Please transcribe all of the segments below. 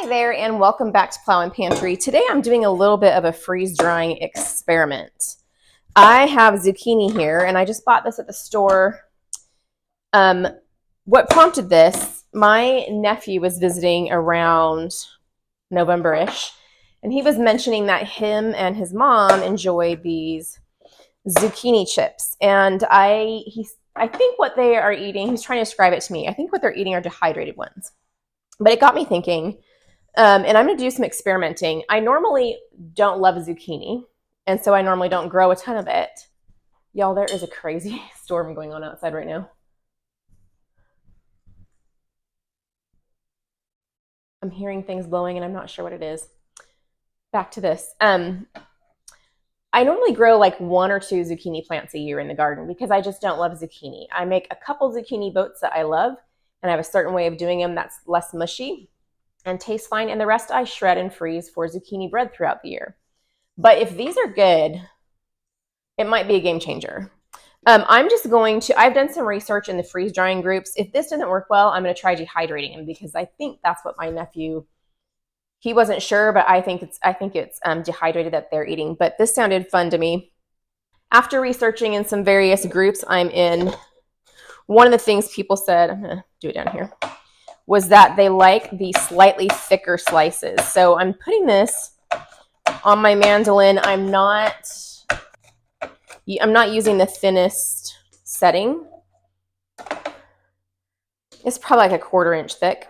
Hi there and welcome back to Plow and Pantry. Today I'm doing a little bit of a freeze drying experiment. I have zucchini here and I just bought this at the store. What prompted this, my nephew was visiting around November-ish and he was mentioning that him and his mom enjoy these zucchini chips. And I think what they are eating, he's trying to describe it to me, I think what they're eating are dehydrated ones. But it got me thinking, and I'm going to do some experimenting. I normally don't love zucchini, and so I normally don't grow a ton of it. Y'all, there is a crazy storm going on outside right now. I'm hearing things blowing, and I'm not sure what it is. Back to this. I normally grow like 1 or 2 zucchini plants a year in the garden because I just don't love zucchini. I make a couple zucchini boats that I love, and I have a certain way of doing them that's less mushy and tastes fine, and the rest I shred and freeze for zucchini bread throughout the year. But if these are good, it might be a game changer. I'm just going to, I've done some research in the freeze drying groups. If this doesn't work well, I'm going to try dehydrating them because I think that's what my nephew, he wasn't sure, but I think it's dehydrated that they're eating. But this sounded fun to me. After researching in some various groups I'm in, one of the things people said, I'm going to do it down here, was that they like the slightly thicker slices. So I'm putting this on my mandolin. I'm not using the thinnest setting. It's probably like a 1/4 inch thick.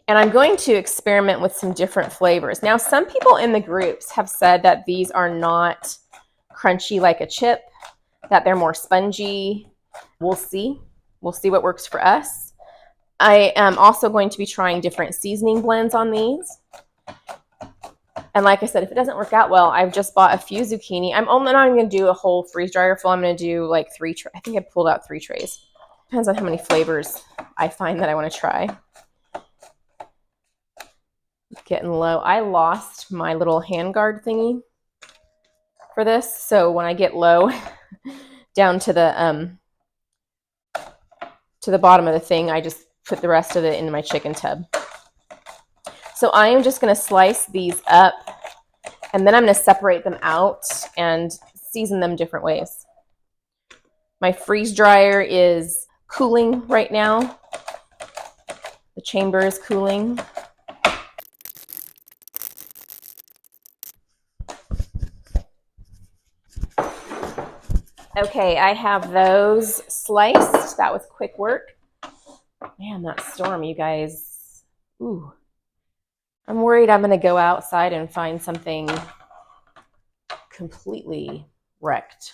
And I'm going to experiment with some different flavors. Now, some people in the groups have said that these are not crunchy like a chip, that they're more spongy. We'll see. We'll see what works for us. I am also going to be trying different seasoning blends on these. And like I said, if it doesn't work out well, I've just bought a few zucchini. I'm only not even going to do a whole freeze dryer full. I'm going to do like 3 trays. I think I pulled out 3 trays. Depends on how many flavors I find that I want to try. It's getting low. I lost my little handguard thingy for this. So when I get low down to the bottom of the thing, I just put the rest of it into my chicken tub. So I am just going to slice these up, and then I'm going to separate them out and season them different ways. My freeze dryer is cooling right now. The chamber is cooling. Okay, I have those sliced. That was quick work. Man, that storm, you guys. Ooh. I'm worried I'm going to go outside and find something completely wrecked.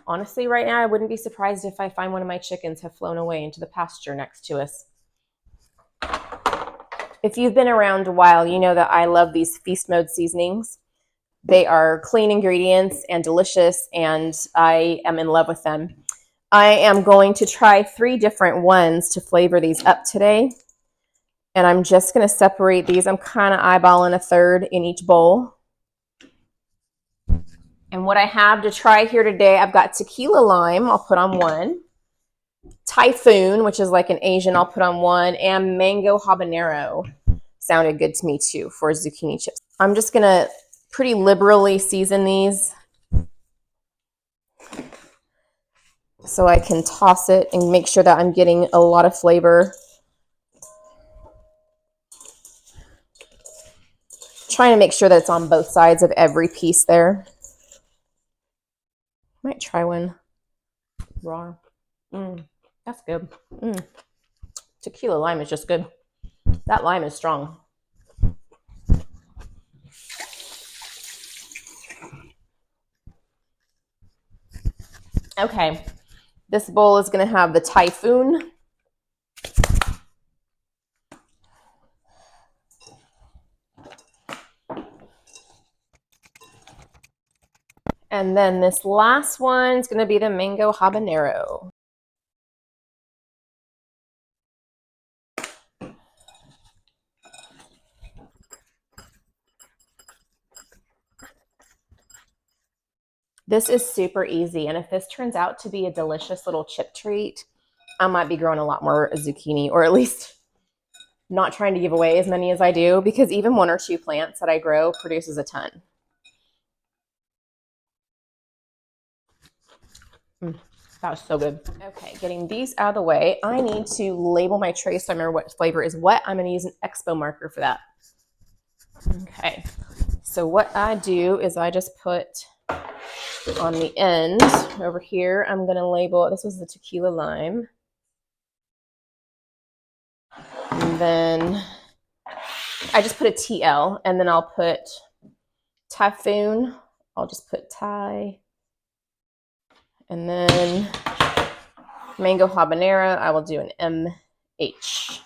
Honestly, right now, I wouldn't be surprised if I find one of my chickens have flown away into the pasture next to us. If you've been around a while, you know that I love these feast mode seasonings. They are clean ingredients and delicious, and I am in love with them. I am going to try 3 different ones to flavor these up today. And I'm just going to separate these. I'm kind of eyeballing 1/3 in each bowl. And what I have to try here today, I've got tequila lime, I'll put on 1. Typhoon, which is like an Asian, I'll put on 1. And mango habanero sounded good to me too for zucchini chips. I'm just going to pretty liberally season these so I can toss it and make sure that I'm getting a lot of flavor. Trying to make sure that it's on both sides of every piece there. Might try one raw. That's good. Tequila lime is just good. That lime is strong. Okay, this bowl is going to have the Typhoon. And then this last one is going to be the mango habanero. This is super easy, and if this turns out to be a delicious little chip treat, I might be growing a lot more zucchini, or at least not trying to give away as many as I do, because even 1 or 2 plants that I grow produces a ton. That was so good. Okay, getting these out of the way. I need to label my tray so I remember what flavor is what. I'm going to use an Expo marker for that. Okay, so what I do is I just put on the end over here, I'm going to label, this was the tequila lime. And then I just put a TL, and then I'll put Typhoon. I'll just put Thai. And then Mango Habanero, I will do an MH.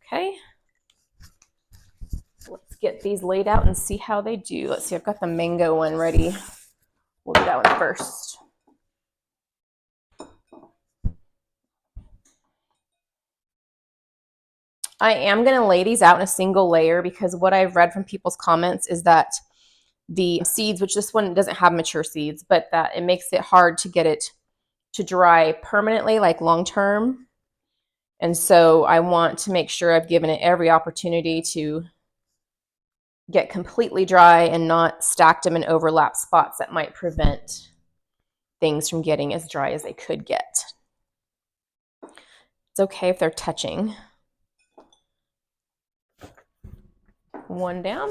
Okay. Let's get these laid out and see how they do. Let's see, I've got the mango one ready. We'll do that one first. I am going to lay these out in a single layer because what I've read from people's comments is that the seeds, which this one doesn't have mature seeds, but that it makes it hard to get it to dry permanently, like long term. And so I want to make sure I've given it every opportunity to get completely dry and not stacked them in overlap spots that might prevent things from getting as dry as they could get. It's okay if they're touching. One down.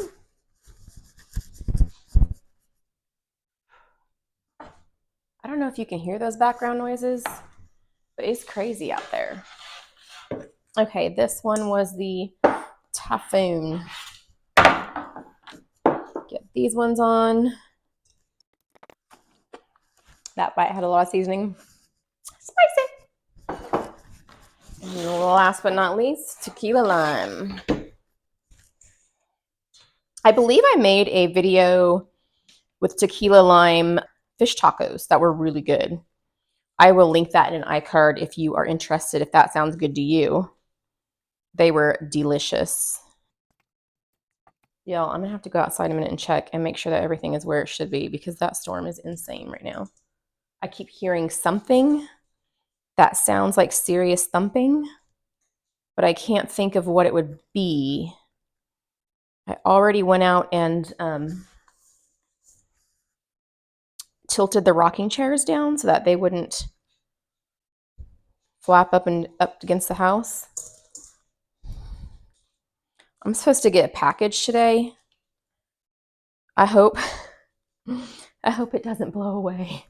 I don't know if you can hear those background noises, but it's crazy out there. Okay, this one was the Typhoon. Get these ones on. That bite had a lot of seasoning. Spicy. And last but not least, tequila lime. I believe I made a video with tequila lime fish tacos that were really good. I will link that in an iCard if you are interested, if that sounds good to you. They were delicious. Y'all, I'm gonna have to go outside a minute and check and make sure that everything is where it should be because that storm is insane right now. I keep hearing something that sounds like serious thumping, but I can't think of what it would be. I already went out and tilted the rocking chairs down so that they wouldn't flap up and up against the house. I'm supposed to get a package today. I hope it doesn't blow away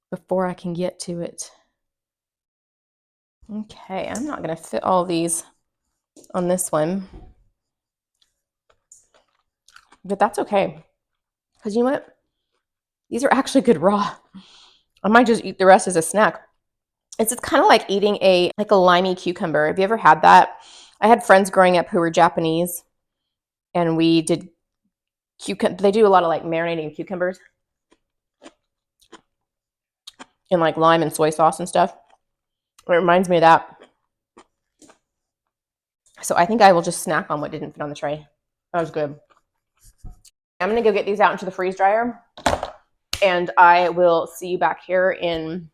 before I can get to it. Okay, I'm not going to fit all these on this one, but that's okay. Because you know what? These are actually good raw. I might just eat the rest as a snack. It's kind of like eating a limey cucumber. Have you ever had that? I had friends growing up who were Japanese, and we did they do a lot of like marinating cucumbers in like lime and soy sauce and stuff. It reminds me of that. So I think I will just snack on what didn't fit on the tray. That was good. I'm going to go get these out into the freeze dryer, and I will see you back here in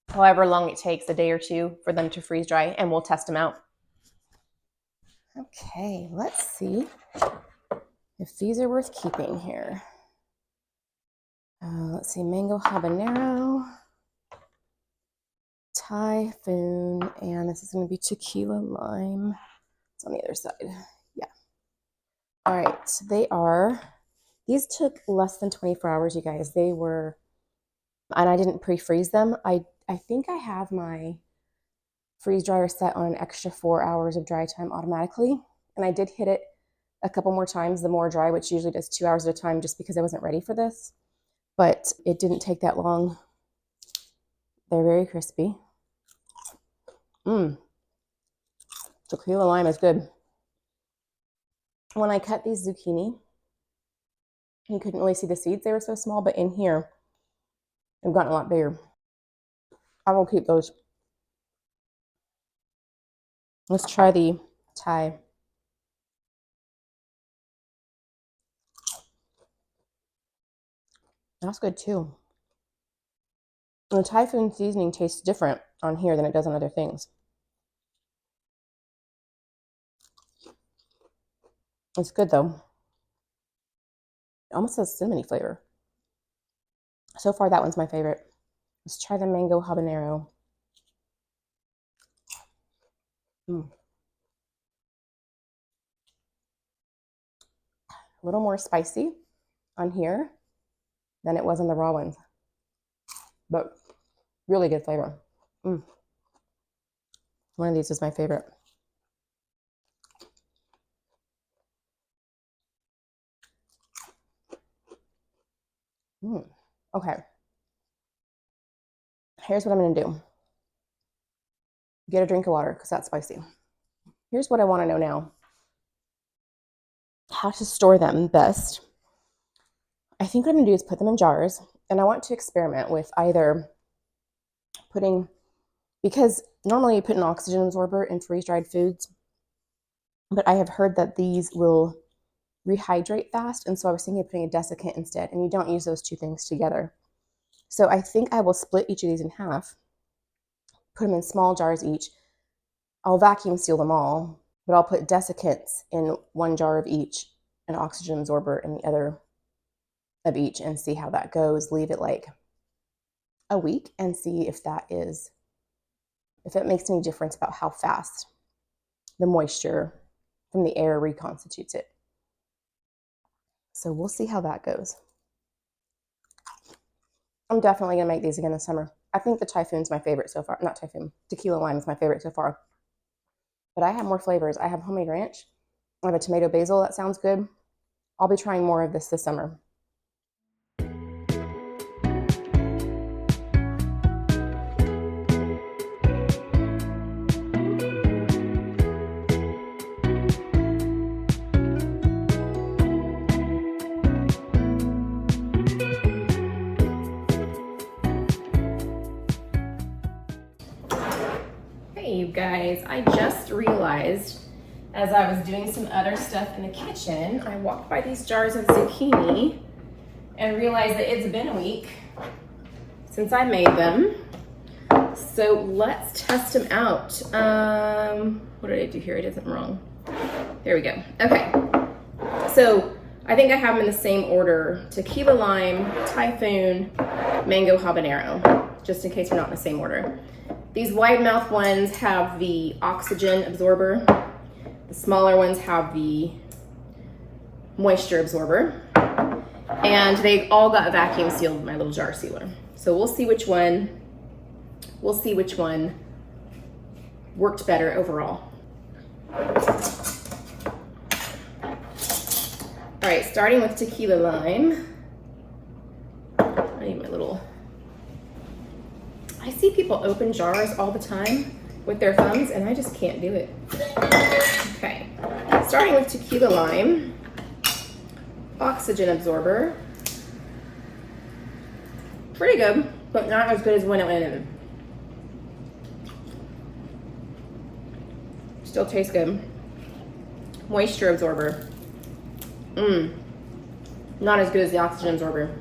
however long it takes, a day or two, for them to freeze dry, and we'll test them out. Okay, let's see if these are worth keeping here. Let's see, mango habanero, Typhoon, and this is going to be tequila lime. It's on the other side. Yeah. All right, these took less than 24 hours, you guys. They were, and I didn't pre-freeze them. I think I have my freeze dryer set on an extra 4 hours of dry time automatically, and I did hit it a couple more times, the more dry, which usually does 2 hours at a time, just because I wasn't ready for this. But it didn't take that long. They're very crispy. Tequila lime is good. When I cut these zucchini, you couldn't really see the seeds. They were so small, but in here, they've gotten a lot bigger. I will keep those. Let's try the Thai. That's good too. And the typhoon seasoning tastes different on here than it does on other things. It's good though. It almost has cinnamony flavor. So far, that one's my favorite. Let's try the mango habanero. A little more spicy on here than it was on the raw ones, but really good flavor. One of these is my favorite. Okay. Here's what I'm going to do. Get a drink of water because that's spicy. Here's what I want to know now. How to store them best. I think what I'm going to do is put them in jars, and I want to experiment with either putting, because normally you put an oxygen absorber in freeze-dried foods, but I have heard that these will rehydrate fast, and so I was thinking of putting a desiccant instead, and you don't use those two things together. So I think I will split each of these in half, put them in small jars each. I'll vacuum seal them all, but I'll put desiccants in one jar of each, an oxygen absorber in the other of each, and see how that goes. Leave it like a week and see if it makes any difference about how fast the moisture from the air reconstitutes it. So we'll see how that goes. I'm definitely going to make these again this summer. I think the typhoon's my favorite so far. Not typhoon, tequila lime is my favorite so far. But I have more flavors. I have homemade ranch. I have a tomato basil. That sounds good. I'll be trying more of this summer. Hey you guys, I just realized as I was doing some other stuff in the kitchen, I walked by these jars of zucchini and realized that it's been a week since I made them. So let's test them out. What did I do here? It isn't wrong. There we go. Okay. So I think I have them in the same order: tequila lime, typhoon, mango habanero, just in case we're not in the same order. These wide mouth ones have the oxygen absorber. The smaller ones have the moisture absorber. And they all got vacuum sealed with my little jar sealer. So we'll see which one worked better overall. All right, starting with tequila lime. I need my little, I see people open jars all the time with their thumbs and I just can't do it. Okay, starting with tequila lime, oxygen absorber. Pretty good, but not as good as when it went in. Still tastes good. Moisture absorber. Not as good as the oxygen absorber.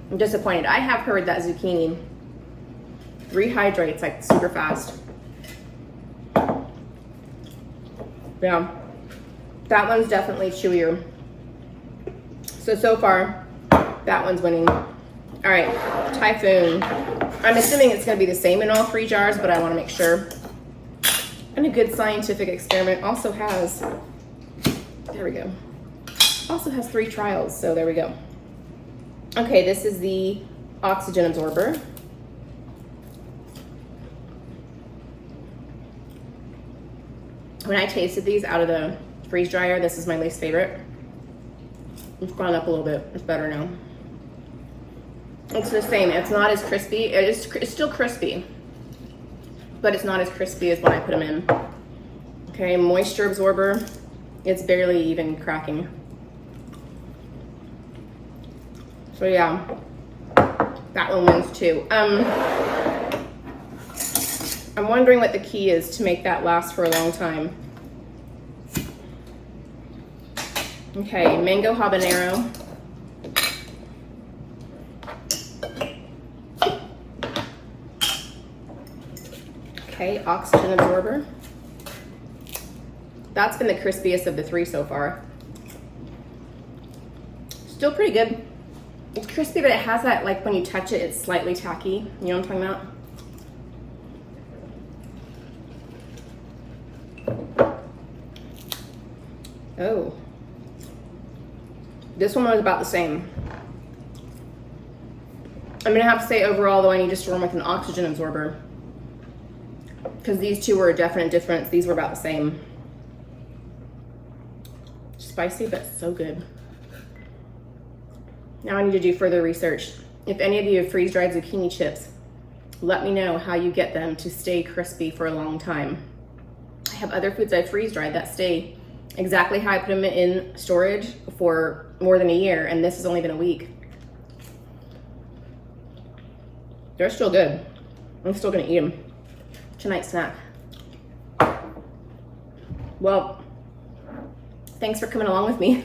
I'm disappointed. I have heard that zucchini rehydrates like super fast. Yeah, that one's definitely chewier. So far, that one's winning. All right, typhoon. I'm assuming it's gonna be the same in all three jars, but I wanna make sure. And a good scientific experiment also has, there we go, also has 3 trials, so there we go. Okay, this is the oxygen absorber. When I tasted these out of the freeze dryer, this is my least favorite. It's gone up a little bit. It's better now. It's the same. It's not as crispy. It's still crispy, but it's not as crispy as when I put them in. Okay, moisture absorber. It's barely even cracking. So yeah, that one wins too. I'm wondering what the key is to make that last for a long time. Okay, mango habanero. Okay, oxygen absorber. That's been the crispiest of the three so far. Still pretty good. It's crispy, but it has that, like when you touch it, it's slightly tacky. You know what I'm talking about? Oh. This one was about the same. I'm gonna have to say overall though, I need to store them with an oxygen absorber, because these two were a definite difference. These were about the same. Spicy, but so good. Now I need to do further research. If any of you have freeze-dried zucchini chips, let me know how you get them to stay crispy for a long time. I have other foods I freeze-dried that stay exactly how I put them in storage for more than a year, and this has only been a week. They're still good. I'm still gonna eat them. Tonight's snack. Well, thanks for coming along with me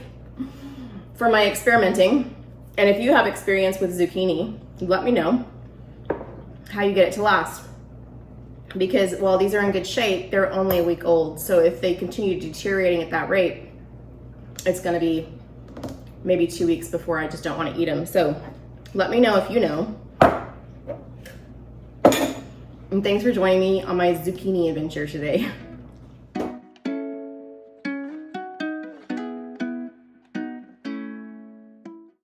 for my experimenting. And if you have experience with zucchini, let me know how you get it to last. Because while these are in good shape, they're only a week old. So if they continue deteriorating at that rate, it's gonna be maybe 2 weeks before I just don't wanna eat them. So let me know if you know. And thanks for joining me on my zucchini adventure today.